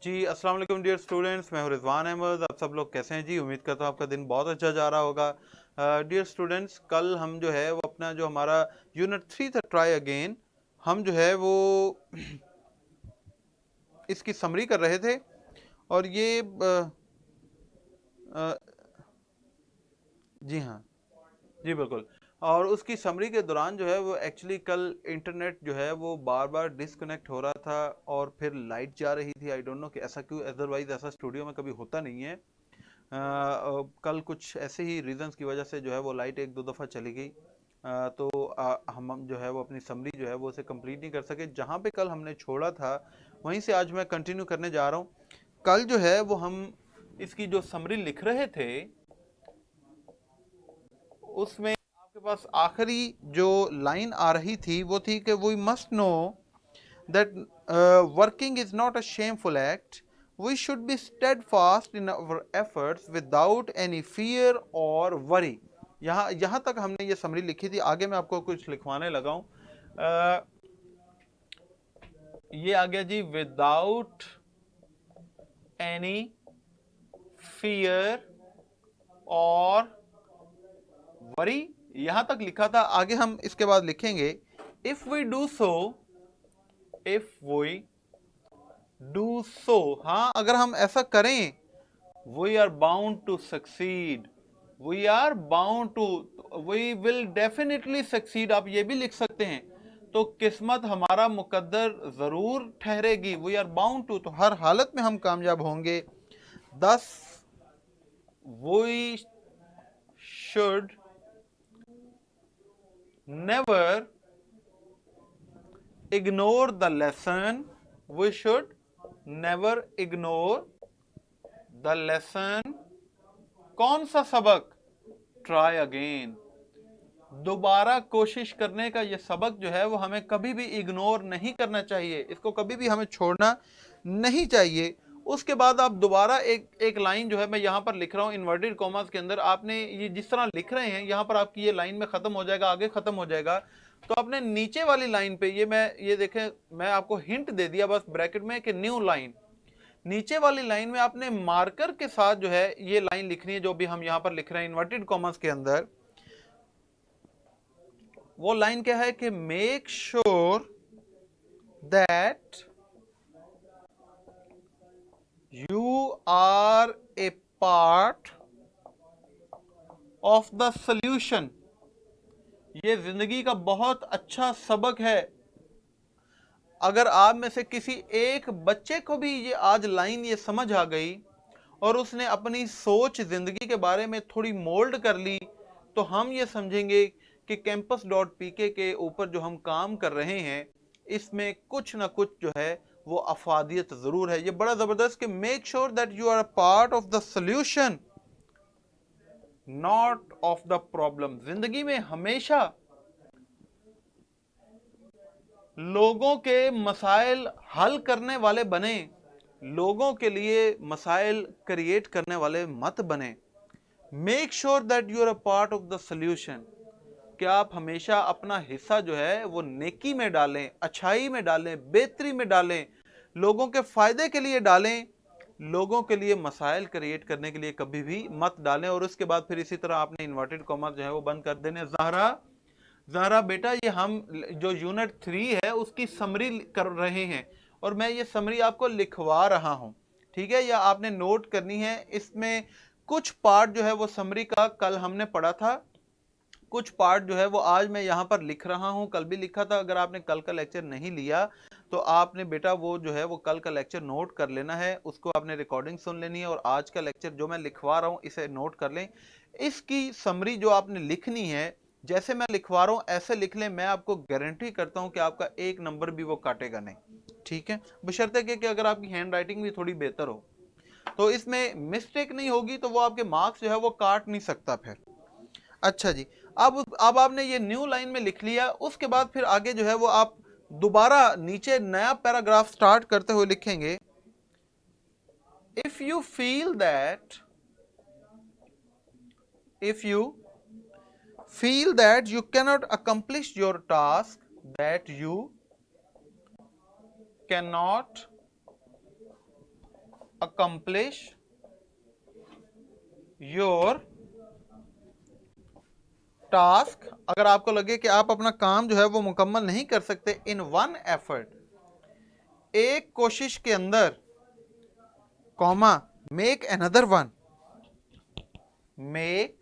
जी अस्सलाम वालेकुम dear students, मैं हूं रिजवान अहमद। आप सब लोग कैसे हैं जी? उम्मीद करता हूं आपका दिन बहुत अच्छा जा रहा होगा। डियर स्टूडेंट्स, कल हम जो है वो अपना जो हमारा यूनिट 3 था ट्राई अगेन, हम जो है वो इसकी समरी कर रहे थे। और ये अ, जी हाँ, जी बिल्कुल। और उसकी समरी के दौरान जो है वो एक्चुअली कल इंटरनेट जो है वो बार बार डिसकनेक्ट हो रहा था और फिर लाइट जा रही थी। आई डोंट नो कि ऐसा क्यों, अदरवाइज ऐसा स्टूडियो में कभी होता नहीं है। कल कुछ ऐसे ही रीजंस की वजह से जो है वो लाइट एक दो दफ़ा चली गई। तो हम जो है वो अपनी समरी जो है वो उसे कंप्लीट नहीं कर सके। जहाँ पे कल हमने छोड़ा था वहीं से आज मैं कंटिन्यू करने जा रहा हूँ। कल जो है वो हम इसकी जो समरी लिख रहे थे उसमें आपके पास आखिरी जो लाइन आ रही थी वो थी कि we must know that working is not a shameful act. We should be steadfast in our efforts without any fear or worry. यहाँ तक हमने ये समरी लिखी थी। आगे मैं आपको कुछ लिखवाने लगा हूँ। ये आ गया जी, विदाउट एनी फियर और वरी, यहां तक लिखा था। आगे हम इसके बाद लिखेंगे if we do so, if we do so, हाँ अगर हम ऐसा करें, we are bound to succeed, we are bound to, we will definitely succeed, आप ये भी लिख सकते हैं। तो किस्मत हमारा मुकद्दर जरूर ठहरेगी, वी आर बाउंड टू, तो हर हालत में हम कामयाब होंगे। Thus we should never ignore the lesson, we should never ignore the lesson. कौन सा सबक? ट्राई अगेन, दोबारा कोशिश करने का ये सबक जो है वो हमें कभी भी इग्नोर नहीं करना चाहिए, इसको कभी भी हमें छोड़ना नहीं चाहिए। उसके बाद आप दोबारा एक लाइन जो है मैं यहाँ पर लिख रहा हूँ इन्वर्टेड कॉमास के अंदर, आपने ये जिस तरह लिख रहे हैं यहाँ पर आपकी ये लाइन में खत्म हो जाएगा, आगे खत्म हो जाएगा। तो आपने नीचे वाली लाइन पे ये देखें, मैं आपको हिंट दे दिया बस ब्रैकेट में कि न्यू लाइन, नीचे वाली लाइन में आपने मार्कर के साथ जो है ये लाइन लिखनी है जो भी हम यहाँ पर लिख रहे हैं इन्वर्टेड कॉमास के अंदर। वो लाइन क्या है कि make sure that you are a part of the solution. ये जिंदगी का बहुत अच्छा सबक है। अगर आप में से किसी एक बच्चे को भी ये आज लाइन ये समझ आ गई और उसने अपनी सोच जिंदगी के बारे में थोड़ी मोल्ड कर ली, तो हम ये समझेंगे कि campus.pk के ऊपर जो हम काम कर रहे हैं इसमें कुछ ना कुछ जो है वो अफादियत जरूर है। ये बड़ा जबरदस्त कि make sure that you are a part of the solution not of the problem. जिंदगी में हमेशा लोगों के मसाइल हल करने वाले बने, लोगों के लिए मसाइल क्रिएट करने वाले मत बने। Make sure that you are a part of the solution, कि आप हमेशा अपना हिस्सा जो है वो नेकी में डालें, अच्छाई में डालें, बेहतरी में डालें, लोगों के फायदे के लिए डालें, लोगों के लिए मसाइल क्रिएट करने के लिए कभी भी मत डालें। और उसके बाद फिर इसी तरह आपने इन्वर्टेड कॉमा जो है वो बंद कर देने। ज़हरा बेटा, ये हम जो यूनिट 3 है उसकी समरी कर रहे हैं और मैं ये समरी आपको लिखवा रहा हूं, ठीक है? या आपने नोट करनी है। इसमें कुछ पार्ट जो है वो समरी का कल हमने पढ़ा था, कुछ पार्ट जो है वो आज मैं यहाँ पर लिख रहा हूँ, कल भी लिखा था। अगर आपने कल का लेक्चर नहीं लिया तो आपने बेटा वो जो है वो कल का लेक्चर नोट कर लेना है, उसको आपने रिकॉर्डिंग सुन लेनी है और आज का लेक्चर जो मैं लिखवा रहा हूँ इसे नोट कर लें। इसकी समरी जो आपने लिखनी है, जैसे मैं लिखवा रहा हूँ ऐसे लिख लें। मैं आपको गारंटी करता हूँ कि आपका एक नंबर भी वो काटेगा नहीं, ठीक है? बशर्ते कि अगर आपकी हैंड राइटिंग भी थोड़ी बेहतर हो तो इसमें मिस्टेक नहीं होगी, तो वो आपके मार्क्स जो है वो काट नहीं सकता फिर। अच्छा जी, अब आपने ये न्यू लाइन में लिख लिया। उसके बाद फिर आगे जो है वो आप दोबारा नीचे नया पैराग्राफ स्टार्ट करते हुए लिखेंगे, if you feel that you cannot accomplish your task, that you cannot accomplish your task, अगर आपको लगे कि आप अपना काम जो है वो मुकम्मल नहीं कर सकते, in one effort, एक कोशिश के अंदर, comma, make another one, make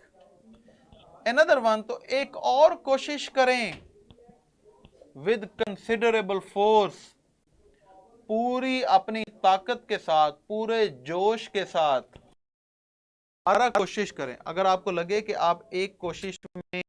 another one, तो एक और कोशिश करें, with considerable force, पूरी अपनी ताकत के साथ, पूरे जोश के साथ दोबारा कोशिश करें। अगर आपको लगे कि आप एक कोशिश में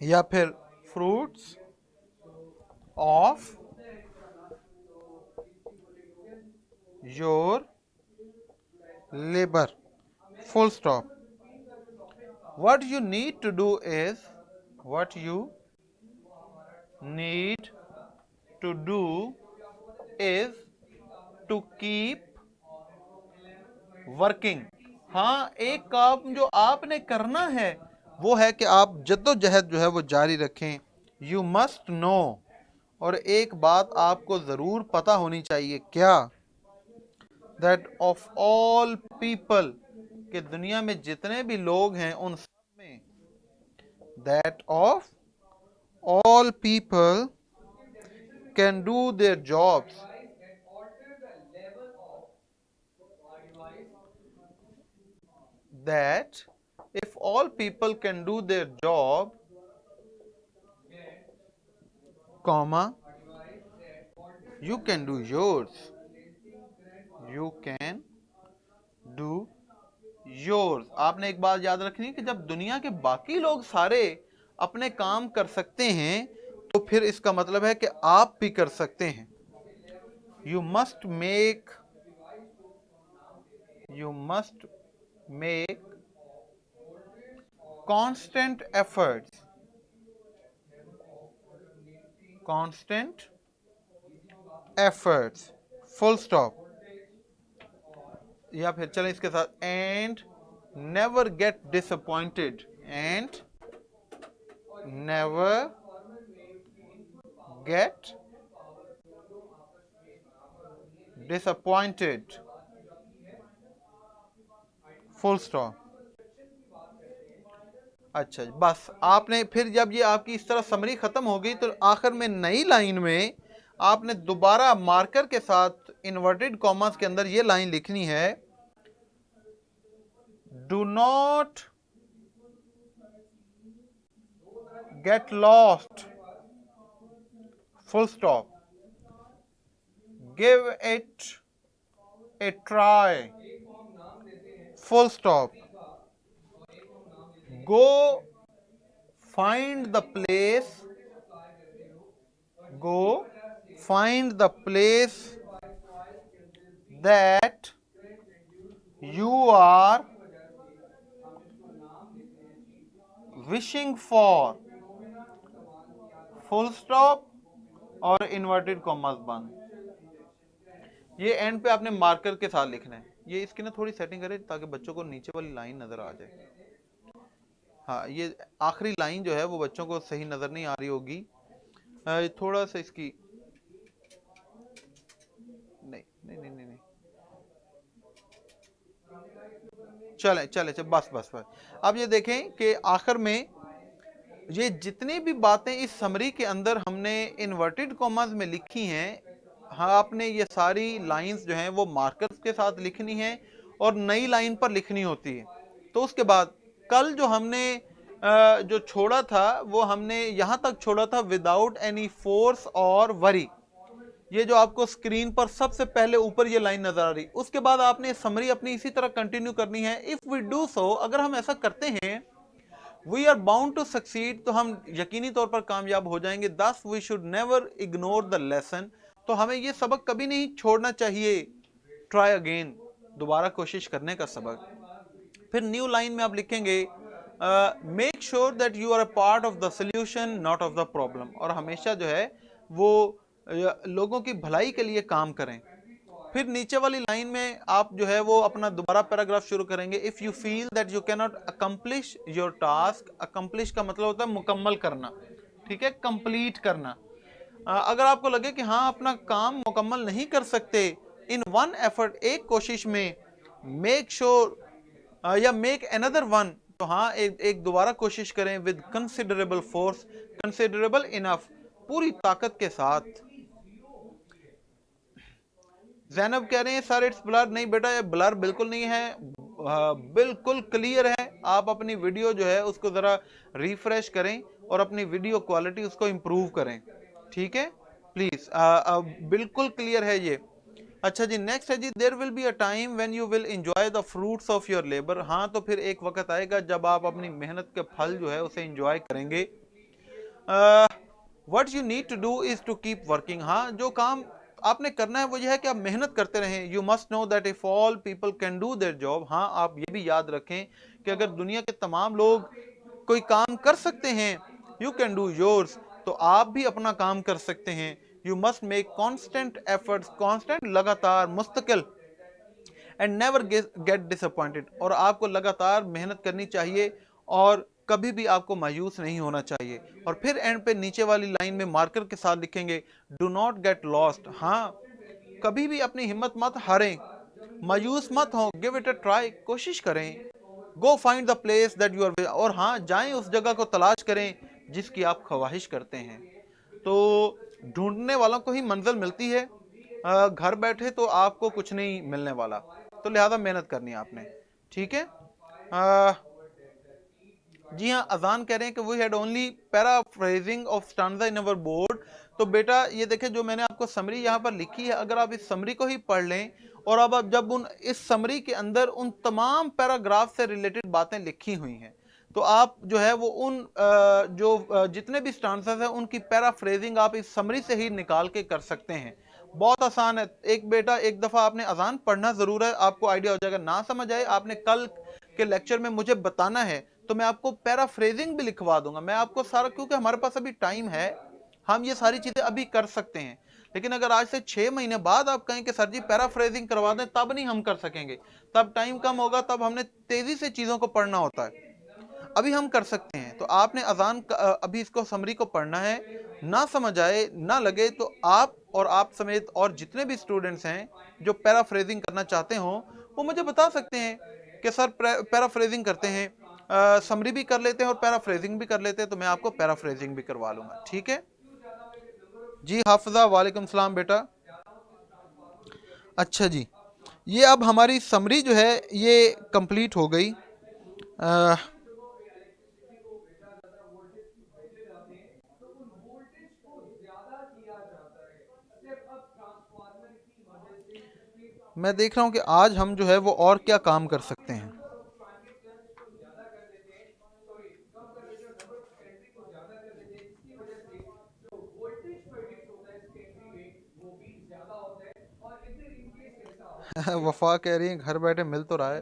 या फिर fruits of your labor, full stop. What you need to do is, what you need to do is to keep working. हाँ, एक काम जो आपने करना है वो है कि आप जद्दोजहद जो है वो जारी रखें। You must know, और एक बात आपको ज़रूर पता होनी चाहिए, क्या? That of all people, कि दुनिया में जितने भी लोग हैं उन सब में, that of all people can do their jobs, that if all people can do their job, comma, you can do yours, you can do yours. आपने एक बात याद रखनी है कि जब दुनिया के बाकी लोग सारे अपने काम कर सकते हैं तो फिर इसका मतलब है कि आप भी कर सकते हैं। You must make constant efforts, full stop, या फिर चलें इसके साथ, and never get disappointed, and never get disappointed, full stop। अच्छा, बस आपने फिर जब ये आपकी इस तरह समरी खत्म हो गई तो आखिर में नई लाइन में आपने दोबारा मार्कर के साथ इन्वर्टेड कॉमास के अंदर ये लाइन लिखनी है, do not get lost, full stop, give it A try, full stop, go find the place, that you are wishing for, full stop और इन्वर्टेड कॉमास बंद। ये एंड पे आपने मार्कर के साथ लिखना है। ये इसकी ना थोड़ी सेटिंग करें ताकि बच्चों को नीचे वाली लाइन नजर आ जाए। हाँ, ये आखिरी लाइन जो है वो बच्चों को सही नजर नहीं आ रही होगी, थोड़ा सा इसकी, नहीं नहीं नहीं नहीं, नहीं। चले बस। अब ये देखें कि आखिर में ये जितनी भी बातें इस समरी के अंदर हमने इन्वर्टेड कॉमास में लिखी हैं, हाँ, आपने ये सारी लाइंस जो हैं वो मार्कर्स के साथ लिखनी है और नई लाइन पर लिखनी होती है। तो उसके बाद कल जो हमने जो छोड़ा था वो हमने यहां तक छोड़ा था, विदाउट एनी फोर्स और वरी। ये जो आपको स्क्रीन पर सबसे पहले ऊपर ये लाइन नजर आ रही, उसके बाद आपने समरी अपनी इसी तरह कंटिन्यू करनी है। इफ वी डू सो, अगर हम ऐसा करते हैं, we are bound to succeed, तो हम यकीनी तौर पर कामयाब हो जाएंगे। Thus we should never ignore the lesson, तो हमें ये सबक कभी नहीं छोड़ना चाहिए। ट्राई अगेन, दोबारा कोशिश करने का सबक। फिर न्यू लाइन में आप लिखेंगे make sure that you are a part of the solution not of the problem, और हमेशा जो है वो लोगों की भलाई के लिए काम करें। फिर नीचे वाली लाइन में आप जो है वो अपना दोबारा पैराग्राफ शुरू करेंगे। If you feel that you can not accomplish your task, accomplish का मतलब होता है मुकम्मल करना, ठीक है, कंप्लीट करना। अगर आपको लगे कि हाँ अपना काम मुकम्मल नहीं कर सकते इन वन एफर्ट, एक कोशिश में, मेक श्योर या मेक अनदर वन, तो हाँ एक दोबारा कोशिश करें with considerable force, considerable enough, पूरी ताकत के साथ। जैनब कह रहे हैं सर इट्स ब्लर। नहीं बेटा, ये ब्लर बिल्कुल नहीं है, बिल्कुल क्लियर है। आप अपनी वीडियो जो है उसको ज़रा रिफ्रेश करें और अपनी वीडियो क्वालिटी उसको इम्प्रूव करें, ठीक है प्लीज़। बिल्कुल क्लियर है ये। अच्छा जी, नेक्स्ट है जी, there will be a time when you will enjoy the fruits of your labour. हाँ, तो फिर एक वक्त आएगा जब आप अपनी मेहनत के फल जो है उसे एंजॉय करेंगे। What you need to do is to keep working. हाँ, जो काम आपने करना है वो ये है कि आप मेहनत करते रहें। You must know that if all people can do their job. हाँ, आप ये भी याद रखें कि अगर दुनिया के तमाम लोग कोई काम कर सकते हैं, यू कैन डू योर्स, तो आप भी अपना काम कर सकते हैं। You must make constant efforts, constant लगातार, मुस्तकिल, एंड नेवर गेट डिसअपॉइंटेड, और आपको लगातार मेहनत करनी चाहिए और कभी भी आपको मायूस नहीं होना चाहिए। और फिर एंड पे नीचे वाली लाइन में मार्कर के साथ लिखेंगे डू नॉट गेट लॉस्ट। हाँ, कभी भी अपनी हिम्मत मत हारें, मायूस मत हो, गिव इट अ ट्राई, कोशिश करें। Go find the place that you are, और हाँ जाएं उस जगह को तलाश करें जिसकी आप ख्वाहिश करते हैं। तो ढूंढने वालों को ही मंजिल मिलती है, घर बैठे तो आपको कुछ नहीं मिलने वाला, तो लिहाजा मेहनत करनी है आपने, ठीक है। जी हाँ, अजान कह रहे हैं कि we had only paraphrasing of stanza in our board. तो बेटा ये देखें, जो मैंने आपको समरी यहाँ पर लिखी है, अगर आप इस समरी को ही पढ़ लें और अब आप जब उन इस समरी के अंदर उन तमाम पैराग्राफ से रिलेटेड बातें लिखी हुई हैं, तो आप जो है वो उन जितने भी स्टांजास हैं उनकी पैराफ्रेजिंग आप इस समरी से ही निकाल के कर सकते हैं। बहुत आसान है। एक बेटा एक दफ़ा आपने अजान पढ़ना ज़रूर है, आपको आइडिया हो जाएगा। ना समझ आए, आपने कल के लेक्चर में मुझे बताना है तो मैं आपको पैराफ्रेजिंग भी लिखवा दूंगा, मैं आपको सारा, क्योंकि हमारे पास अभी टाइम है, हम ये सारी चीज़ें अभी कर सकते हैं। लेकिन अगर आज से 6 महीने बाद आप कहें कि सर जी पैराफ्रेजिंग करवा दें, तब नहीं हम कर सकेंगे, तब टाइम कम होगा, तब हमने तेज़ी से चीज़ों को पढ़ना होता है। अभी हम कर सकते हैं। तो आपने अजान अभी इसको समरी को पढ़ना है, ना समझ आए ना लगे तो आप और आप समेत और जितने भी स्टूडेंट्स हैं जो पैराफ्रेजिंग करना चाहते हो वो मुझे बता सकते हैं कि सर पैराफ्रेजिंग करते हैं, समरी भी कर लेते हैं और पैराफ्रेजिंग भी कर लेते हैं, तो मैं आपको पैराफ्रेजिंग भी करवा लूंगा, ठीक है जी। हाफिजा, वालेकुम सलाम बेटा। अच्छा जी, ये अब हमारी समरी जो है ये कंप्लीट हो गई। मैं देख रहा हूँ कि आज हम जो है वो और क्या काम कर सकते हैं। वफा कह रही है घर बैठे मिल तो रहा है।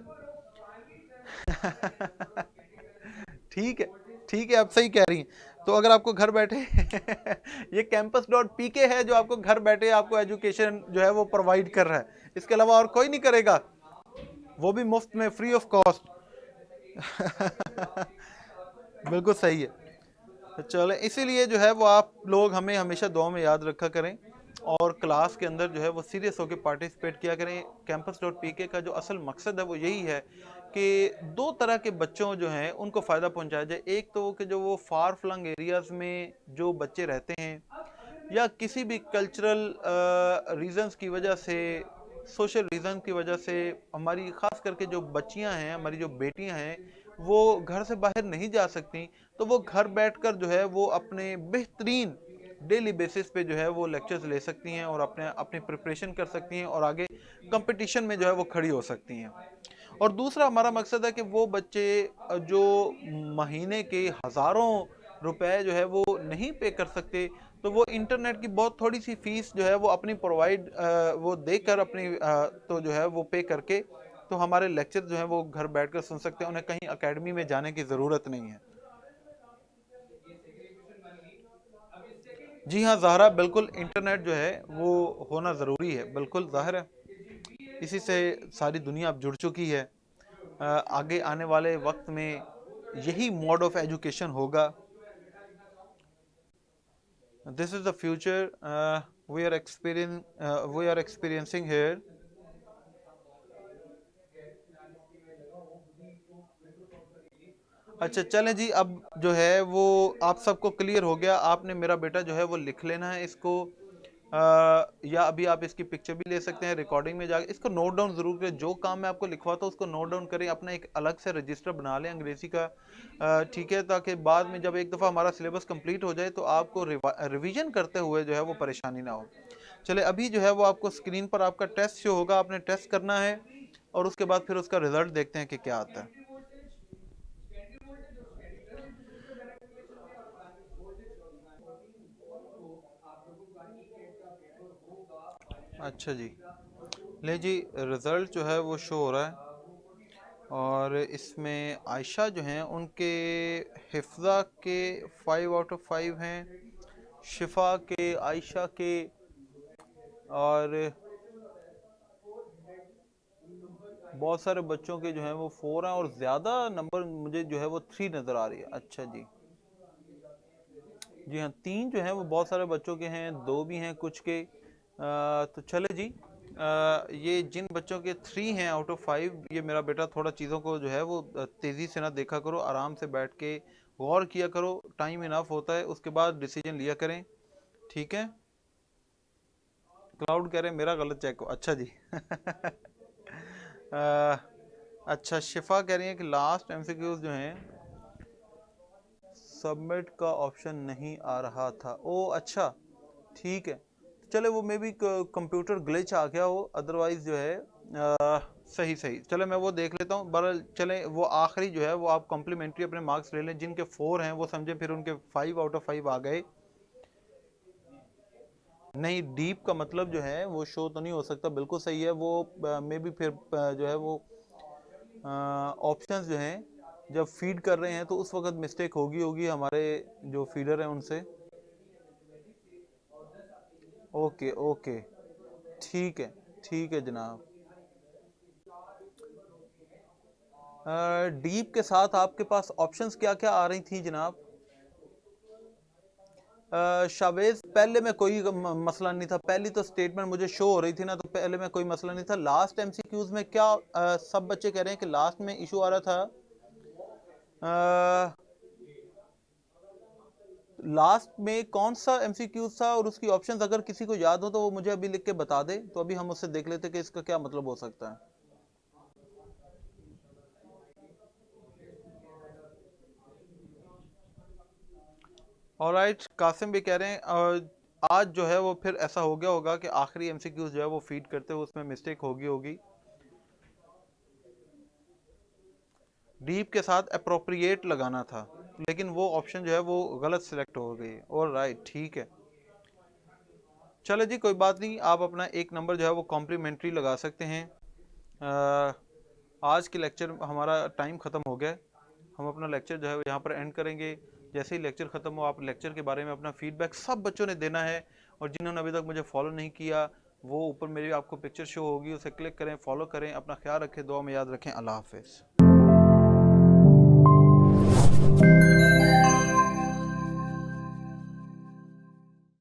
ठीक है, ठीक है, आप सही कह रही हैं। तो अगर आपको घर बैठे ये campus.pk है जो आपको घर बैठे आपको एजुकेशन जो है वो प्रोवाइड कर रहा है, इसके अलावा और कोई नहीं करेगा, वो भी मुफ्त में, फ्री ऑफ कॉस्ट। बिल्कुल सही है। तो चले, इसीलिए जो है वो आप लोग हमें हमेशा दुआ में याद रखा करें और क्लास के अंदर जो है वो सीरियस होकर पार्टिसिपेट किया करें। campus.pk का जो असल मकसद है वो यही है कि 2 तरह के बच्चों जो हैं उनको फ़ायदा पहुंचाया जाए। एक तो कि जो वो फार फ्लंग एरियाज़ में जो बच्चे रहते हैं या किसी भी कल्चरल रीज़न्स की वजह से, सोशल रीज़न की वजह से, हमारी ख़ास करके जो बच्चियां हैं, हमारी जो बेटियां हैं, वो घर से बाहर नहीं जा सकती, तो वो घर बैठकर जो है वो अपने बेहतरीन डेली बेसिस पे जो है वो लेक्चर्स ले सकती हैं और अपनी प्रिपरेशन कर सकती हैं और आगे कंपटीशन में जो है वो खड़ी हो सकती हैं। और दूसरा हमारा मकसद है कि वो बच्चे जो महीने के हज़ारों रुपए जो है वो नहीं पे कर सकते, तो वो इंटरनेट की बहुत थोड़ी सी फीस जो है वो अपनी प्रोवाइड वो देकर अपनी तो जो है वो पे करके तो हमारे लेक्चर जो है वो घर बैठकर सुन सकते हैं, उन्हें कहीं एकेडमी में जाने की ज़रूरत नहीं है। जी हाँ ज़ाहरा, बिल्कुल इंटरनेट जो है वो होना ज़रूरी है, बिल्कुल ज़ाहिर है, इसी से सारी दुनिया अब जुड़ चुकी है। आगे आने वाले वक्त में यही मोड ऑफ एजुकेशन होगा। This is the future we are experiencing here. अच्छा चलें जी, अब जो है वो आप सबको क्लियर हो गया। आपने मेरा बेटा जो है वो लिख लेना है इसको, या अभी आप इसकी पिक्चर भी ले सकते हैं, रिकॉर्डिंग में जाकर इसको नोट डाउन ज़रूर करें। जो काम मैं आपको लिखवाता हूँ उसको नोट डाउन करें, अपना एक अलग से रजिस्टर बना लें अंग्रेज़ी का, ठीक है, ताकि बाद में जब एक दफ़ा हमारा सिलेबस कंप्लीट हो जाए तो आपको रिवीजन करते हुए जो है वो परेशानी ना हो। चले अभी जो है वो आपको स्क्रीन पर आपका टेस्ट शो होगा, आपने टेस्ट करना है और उसके बाद फिर उसका रिजल्ट देखते हैं कि क्या आता है। अच्छा जी, ले जी, रिज़ल्ट जो है वो शो हो रहा है और इसमें आयशा जो हैं उनके हिफ्ज़ा के 5 आउट ऑफ 5 हैं, शिफा के, आयशा के, और बहुत सारे बच्चों के जो हैं वो 4 हैं और ज़्यादा नंबर मुझे जो है वो 3 नज़र आ रही है। अच्छा जी, जी हाँ, 3 जो हैं वो बहुत सारे बच्चों के हैं, 2 भी हैं कुछ के। तो चले जी, ये जिन बच्चों के 3 हैं आउट ऑफ 5, ये मेरा बेटा थोड़ा चीज़ों को जो है वो तेज़ी से ना देखा करो, आराम से बैठ के गौर किया करो, टाइम इनफ होता है, उसके बाद डिसीजन लिया करें, ठीक है। क्लाउड कह रहे हैं मेरा गलत चेक हो, अच्छा जी। अच्छा, शिफा कह रही है कि लास्ट एमसीक्यूज जो हैं सबमिट का ऑप्शन नहीं आ रहा था। ओ अच्छा, ठीक है, चले वो मे बी कंप्यूटर ग्लिच आ गया हो, अदरवाइज जो है सही सही। चले मैं वो देख लेता हूँ। बहरहाल चले वो आखिरी जो है वो आप कॉम्प्लीमेंट्री अपने मार्क्स ले लें, जिनके 4 हैं वो समझे फिर उनके 5 आउट ऑफ 5 आ गए। नहीं, डीप का मतलब जो है वो शो तो नहीं हो सकता, बिल्कुल सही है वो, मे बी फिर जो है वो ऑप्शंस जो हैं जब फीड कर रहे हैं तो उस वक्त मिस्टेक होगी हमारे जो फीडर हैं उनसे। ओके ओके, ठीक है जनाब। डीप के साथ आपके पास ऑप्शंस क्या क्या आ रही थी जनाब? शावेज, पहले में कोई मसला नहीं था, पहली तो स्टेटमेंट मुझे शो हो रही थी ना, तो पहले में कोई मसला नहीं था। लास्ट एमसीक्यूज में क्या सब बच्चे कह रहे हैं कि लास्ट में इशू आ रहा था? लास्ट में कौन सा एमसीक्यूज था और उसकी ऑप्शंस अगर किसी को याद हो तो वो मुझे अभी लिख के बता दे, तो अभी हम उससे देख लेते कि इसका क्या मतलब हो सकता है। ऑलराइट, कासिम भी कह रहे हैं आज जो है वो फिर ऐसा हो गया होगा कि आखिरी एमसीक्यूज जो है वो फीड करते हुए उसमें मिस्टेक होगी। डीप के साथ अप्रोप्रिएट लगाना था, लेकिन वो ऑप्शन जो है वो गलत सिलेक्ट हो गई। ऑलराइट, ठीक है, चलो जी कोई बात नहीं, आप अपना एक नंबर जो है वो कॉम्प्लीमेंट्री लगा सकते हैं। आज के लेक्चर हमारा टाइम ख़त्म हो गया, हम अपना लेक्चर जो है यहाँ पर एंड करेंगे। जैसे ही लेक्चर ख़त्म हो आप लेक्चर के बारे में अपना फीडबैक सब बच्चों ने देना है, और जिन्होंने अभी तक मुझे फॉलो नहीं किया वो ऊपर मेरी आपको पिक्चर शो होगी, उसे क्लिक करें, फॉलो करें। अपना ख्याल रखें, दुआ में याद रखें। अल्लाह हाफिज़।